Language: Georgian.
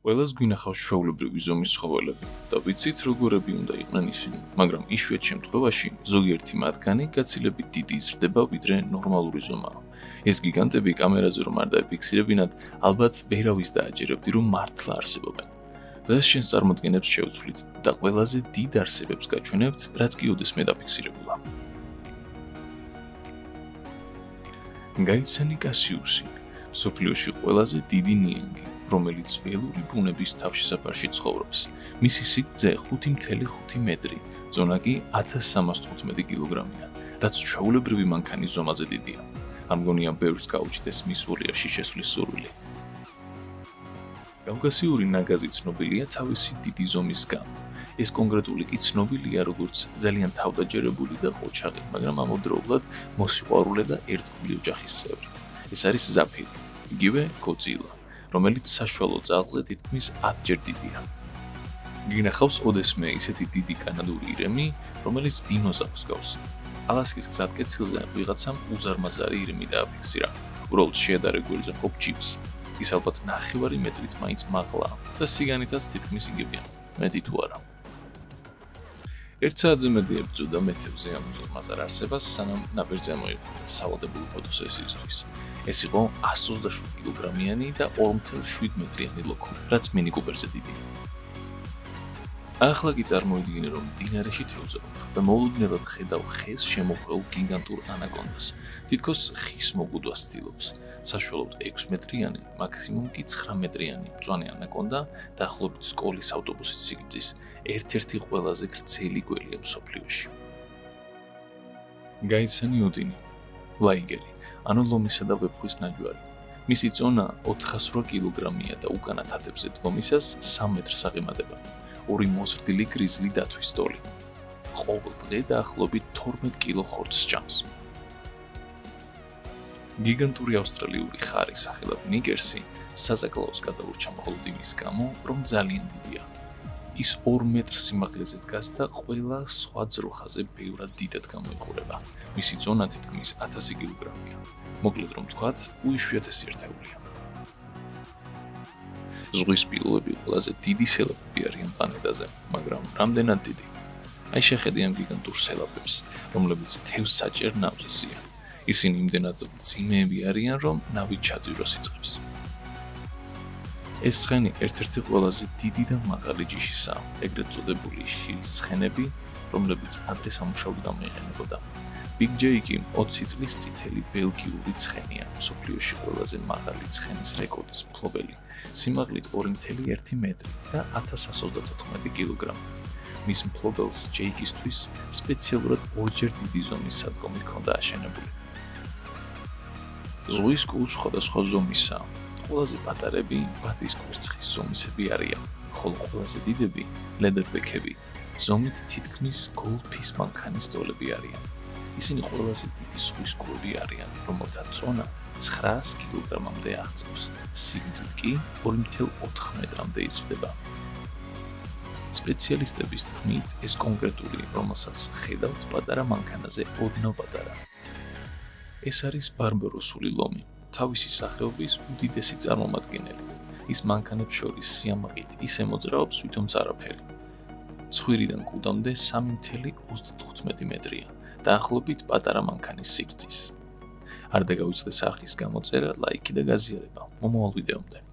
ყველას გვინახავს ჩვეულებრივი ზომის ცხოველები და ვიცით როგორები უნდა იყვნენ ისინი, მაგრამ იშვიათ შემთხვევაში ზოგიერთი მათგანი გაცილებით დიდი იზრდება ვიდრე ნორმალური ზომაა. ეს გიგანტები კამერაზე რომ არ დაეფიქსირებინათ, ალბათ ვერავის დააჯერებდი რომ მართლა არსებობენ. დღეს შენს წარმოდგენებს შევცვლით და ყველაზე დიდ არსებებს გაჩვენებთ, რაც კი ოდესმე დაფიქსირებულა. გაიცანი კასიუსი, მსოფლიოში ყველაზე დიდი ნიანგი, რომელიც ველური ბუნების თავშესაფარში ცხოვრობს. მისი სიგრძე 5.5 მეტრი, ზონა კი 1315 კილოგრამია, რაც ჩვეულებრივი მანქანის ზომაზე დიდია. არ მგონია ბევრს გაუჩნდეს მის ვოლიერში შესვლის სურვილი. კავკასიური ნაგაზი ცნობილია თავისი დიდი ზომის გამო. ეს კონკრეტული კი ცნობილია როგორც ძალიან თავდაჯერებული და ყოჩაღი, მაგრამ ამავდროულად მოსიყვარულე და ერთგული ოჯახის წევრი. ეს არის ზაფირი, იგივე გოძილა, რომელიც საშუალო ძალზე თითქმის 10-ჯერ დიდია. გინახავს ოდესმე ისეთი დიდი კანადური ირემი, რომელიც დინოზავრს გავს. ალასკის გზატკეცილზე ვიღაცამ უზარმაზარი ირემი დააფიქსირა. უბრალოდ შეადარე გველზე მყოფ ჯიპს. ის ალბათ 9 მეტრით მაინც მაღლაა და სიგანითაც თითქმის იგივეა, მეტი თუ არა. ერთ საათზე მეტი ებრძოდა მეთევზე ამ უზარმაზარ არსებას, სანამ ნაპირზე მოიყვანა სავალდებულო ფოტოსესიისთვის. ეს იყო 127 კილოგრამიანი და 2.7 მეტრიანი ლოქო, რაც მინი კუპერზე დიდია. ახლა კი წარმოიდგინე, რომ მდინარეში თევზაობ და მოულოდნელად ხედავ ხეს შემოყვეულ გიგანტურ ანაკონდას. თითქოს ხის მოგუდვას ცდილობს. საშუალოდ 6 მეტრიანი, მაქსიმუმ კი 9 მეტრიანი მწვანე ანაკონდა დაახლოებით სკოლის ავტობუსის სიგრძის, ერთ-ერთი ყველაზე გრძელი გველია მსოფლიოში. გაიცანი ოდინი, ლაიგერი, ანუ ლომისა და ვეფხვის ნაჯვარი. მისი წონა 408 კილოგრამია და უკანა თათებზე დგომისას 3 მეტრს აღემატება. ორი მოზრდილი გრიზლი დათვის ტოლი. ყოველ დღე დაახლოებით 12 კილო ხორცს ჭამს. გიგანტური ავსტრალიური ხარი სახელად ნიგერსი საზაკლაოს გადაურჩა მხოლოდ იმის გამო, რომ ძალიან დიდია. ის 2 მეტრ სიმაღლეზე დგას და ყველა სხვა ძროხაზე ბევრად დიდად გამოიყურება. მისი წონა თითქმის 1000 კილოგრამია. მოკლედ რომ ვთქვათ, უიშვიათესი ერთეულია. ზღვის სპილოები ყველაზე დიდი სელაპები არიან პლანეტაზე, მაგრამ რამდენად დიდი? აი შეხედე ამ გიგანტურ სელაპებს, რომლებიც თევზს საჭერ ნავზე ზიან. ისინი იმდენად მძიმეები არიან, რომ ნავით ჩაძიროს იწყებს. ეს ცხენი ერთ-ერთი ყველაზე დიდი და მაღალი ჯიშისაა, ეგრეთ წოდებული შილის ცხენები, რომლებიც ადრე სამუშაოდ გამოიყენებოდა. Big J კი 20 წლის წითელი ბელგიური ცხენია, მსოფლიოში ყველაზე მაღალი ცხენის რეკორდის მფლობელი, სიმაღლით 2.1 მეტრი და 1134 კილოგრამი. მის მფლობელს ჯეიკისთვის სპეციალურად ორჯერ დიდი ზომის სადგომი ჰქონდა აშენებული. ზღვის კუ სხვადასხვა ზომისაა. ყველაზე პატარები ბატის კვერცხის ზომისები არიან, ხოლო ყველაზე დიდები ლედერბეკები, ზომით თითქმის გოლფის მანქანის დოლები არიან. ისინი ყველაზე დიდი ზღვის კუები არიან, რომელთა წონა 900 კილოგრამამდე აღწევს, სიგრძით კი 2.4 მეტრამდე იზრდება. სპეციალისტების თქმით, ეს კონკრეტული, რომელსაც ხედავთ პატარა მანქანაზე ოდნავ პატარა. ეს არის ბარბაროსული ლომი, თავისი სახეობის უდიდესი წარმომადგენელი. ის მანქანებს შორის სიამაყით ისე მოძრაობს, ვითომც არაფერი. ცხვირიდან კუდამდე 3.35 მეტრია. დაახლოებით პატარა მანქანის სიგრძის. არ დაგავიწყდეს არხის გამოწერა, ლაიქი და გაზიარება. მომავალ ვიდეომდე.